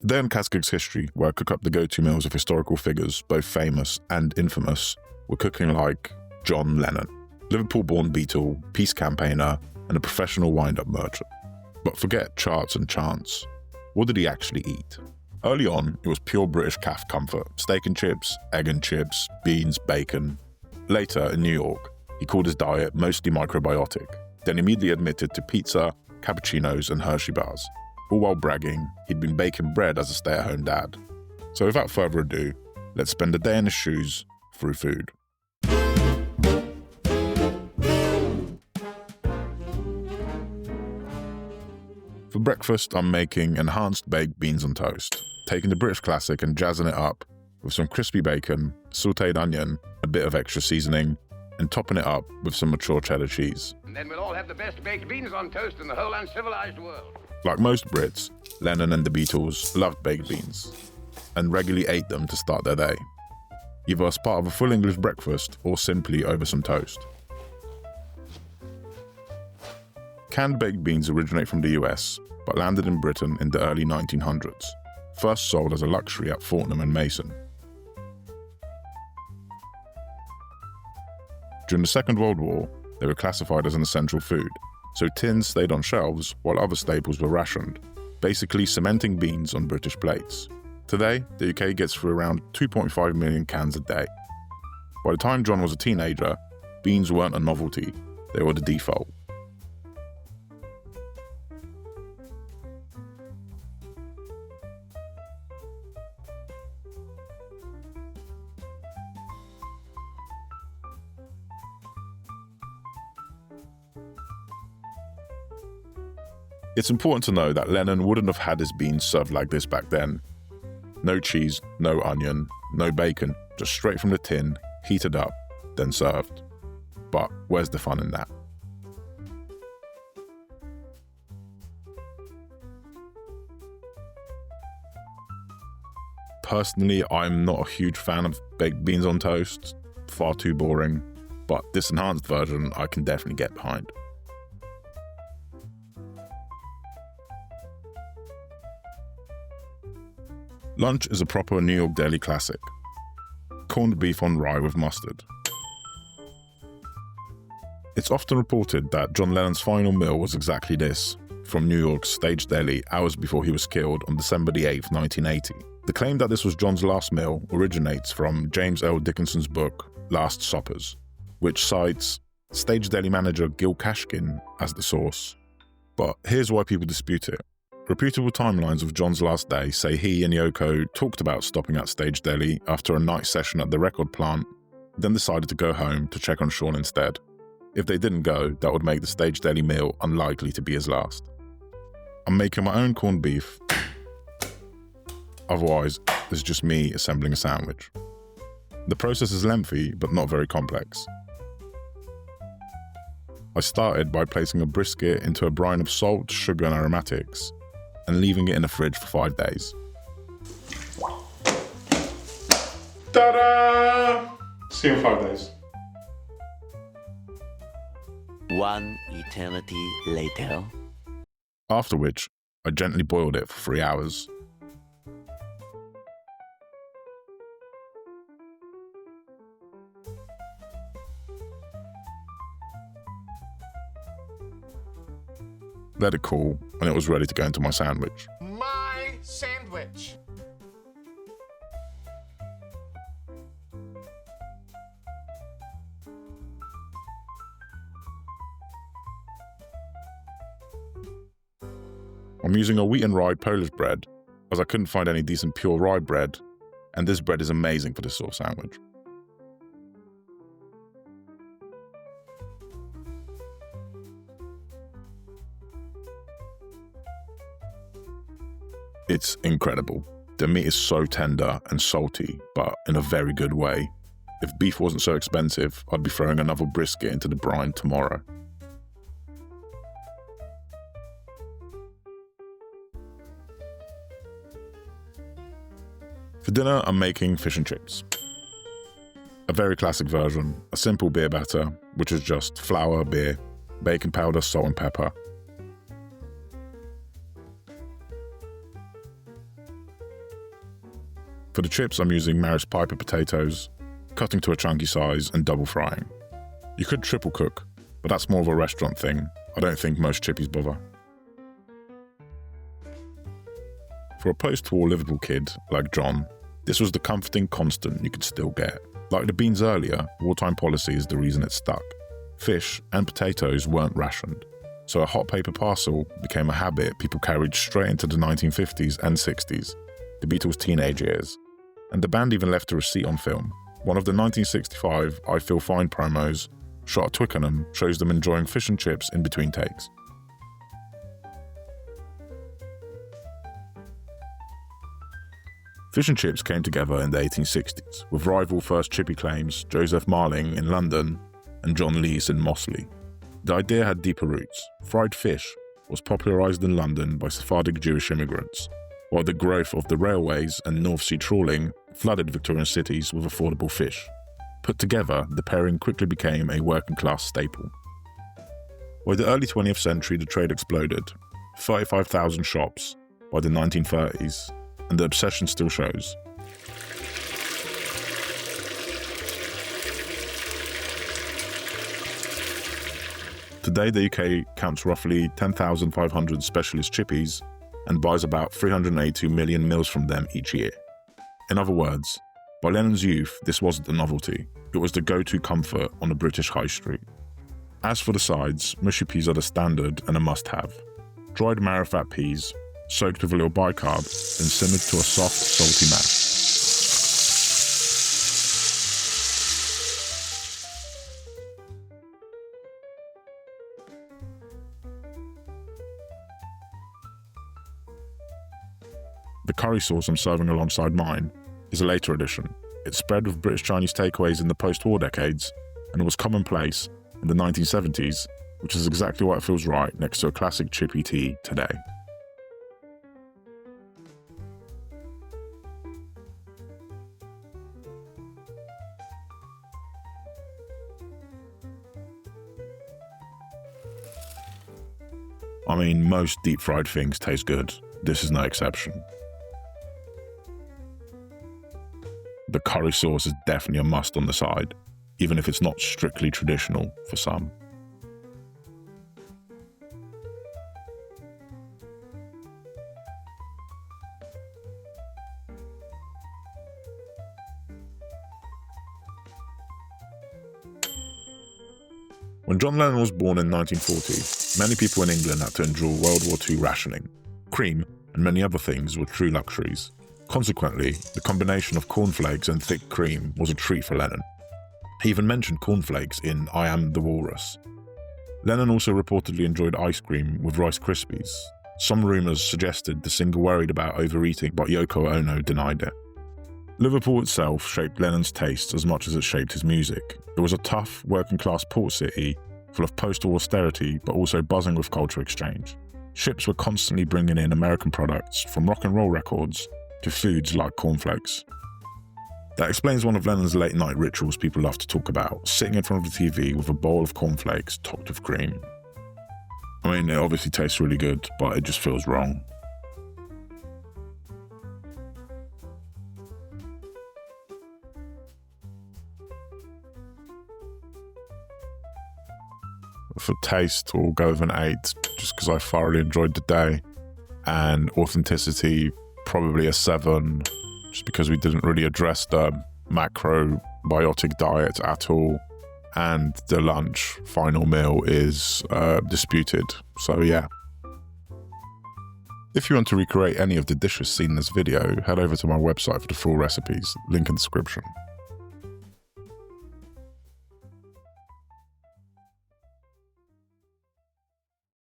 A day in Cascig's history where I cook up the go-to meals of historical figures, both famous and infamous. We're cooking like John Lennon, Liverpool-born Beatle, peace campaigner, and a professional wind-up merchant. But forget charts and chants. What did he actually eat? Early on, it was pure British calf comfort, steak and chips, egg and chips, beans, bacon. Later, in New York, he called his diet mostly microbiotic, then immediately admitted to pizza, cappuccinos, and Hershey bars, all while bragging he'd been baking bread as a stay-at-home dad. So without further ado, let's spend a day in his shoes through food. For breakfast, I'm making enhanced baked beans on toast, taking the British classic and jazzing it up with some crispy bacon, sautéed onion, a bit of extra seasoning, and topping it up with some mature cheddar cheese. And then we'll all have the best baked beans on toast in the whole uncivilized world. Like most Brits, Lennon and the Beatles loved baked beans and regularly ate them to start their day, either as part of a full English breakfast or simply over some toast. Canned baked beans originate from the US, but landed in Britain in the early 1900s, first sold as a luxury at Fortnum and Mason. During the Second World War, they were classified as an essential food, so tins stayed on shelves while other staples were rationed, basically cementing beans on British plates. Today, the UK gets through around 2.5 million cans a day. By the time John was a teenager, beans weren't a novelty, they were the default. It's important to know that Lennon wouldn't have had his beans served like this back then. No cheese, no onion, no bacon, just straight from the tin, heated up, then served. But where's the fun in that? Personally, I'm not a huge fan of baked beans on toast, far too boring, but this enhanced version I can definitely get behind. Lunch is a proper New York deli classic. Corned beef on rye with mustard. It's often reported that John Lennon's final meal was exactly this, from New York's Stage Deli hours before he was killed on December 8, 1980. The claim that this was John's last meal originates from James L. Dickinson's book, Last Suppers, which cites Stage Deli manager Gil Kashkin as the source. But here's why people dispute it. Reputable timelines of John's last day say he and Yoko talked about stopping at Stage Deli after a night session at the record plant, then decided to go home to check on Sean instead. If they didn't go, that would make the Stage Deli meal unlikely to be his last. I'm making my own corned beef. Otherwise, it's just me assembling a sandwich. The process is lengthy, but not very complex. I started by placing a brisket into a brine of salt, sugar, and aromatics, and leaving it in the fridge for 5 days. Ta-da! See you in 5 days. One eternity later. After which, I gently boiled it for 3 hours. Let it cool, and it was ready to go into my sandwich. My sandwich. I'm using a wheat and rye Polish bread, as I couldn't find any decent pure rye bread, and this bread is amazing for this sort of sandwich. It's incredible. The meat is so tender and salty, but in a very good way. If beef wasn't so expensive, I'd be throwing another brisket into the brine tomorrow. For dinner, I'm making fish and chips. A very classic version, a simple beer batter, which is just flour, beer, baking powder, salt and pepper. For the chips, I'm using Maris Piper potatoes, cutting to a chunky size and double frying. You could triple cook, but that's more of a restaurant thing. I don't think most chippies bother. For a post-war Liverpool kid like John, this was the comforting constant you could still get. Like the beans earlier, wartime policy is the reason it stuck. Fish and potatoes weren't rationed, so a hot paper parcel became a habit people carried straight into the 1950s and 60s, the Beatles' teenage years. And the band even left a receipt on film. One of the 1965 I Feel Fine promos, shot at Twickenham, shows them enjoying fish and chips in between takes. Fish and chips came together in the 1860s, with rival first chippy claims Joseph Marling in London and John Lees in Mossley. The idea had deeper roots. Fried fish was popularised in London by Sephardic Jewish immigrants, while the growth of the railways and North Sea trawling flooded Victorian cities with affordable fish. Put together, the pairing quickly became a working-class staple. By the early 20th century, the trade exploded. 35,000 shops by the 1930s, and the obsession still shows. Today, the UK counts roughly 10,500 specialist chippies and buys about 382 million meals from them each year. In other words, by Lennon's youth, this wasn't a novelty. It was the go-to comfort on the British high street. As for the sides, mushy peas are the standard and a must-have. Dried marrow fat peas, soaked with a little bicarb, then simmered to a soft, salty mash. The curry sauce I'm serving alongside mine is a later addition. It's spread with British Chinese takeaways in the post-war decades, and it was commonplace in the 1970s, which is exactly why it feels right next to a classic chippy tea today. I mean, most deep-fried things taste good. This is no exception. The curry sauce is definitely a must on the side, even if it's not strictly traditional for some. When John Lennon was born in 1940, many people in England had to endure World War II rationing. Cream and many other things were true luxuries. Consequently, the combination of cornflakes and thick cream was a treat for Lennon. He even mentioned cornflakes in I Am the Walrus. Lennon also reportedly enjoyed ice cream with Rice Krispies. Some rumours suggested the singer worried about overeating, but Yoko Ono denied it. Liverpool itself shaped Lennon's tastes as much as it shaped his music. It was a tough, working-class port city, full of post-war austerity, but also buzzing with culture exchange. Ships were constantly bringing in American products, from rock and roll records to foods like cornflakes. That explains one of Lennon's late-night rituals people love to talk about, sitting in front of the TV with a bowl of cornflakes topped with cream. I mean, it obviously tastes really good, but it just feels wrong. For taste, we'll go with an 8, just because I thoroughly enjoyed the day. And authenticity, probably a 7, just because we didn't really address the macrobiotic diet at all. And the lunch final meal is disputed, so yeah. If you want to recreate any of the dishes seen in this video, head over to my website for the full recipes, link in the description.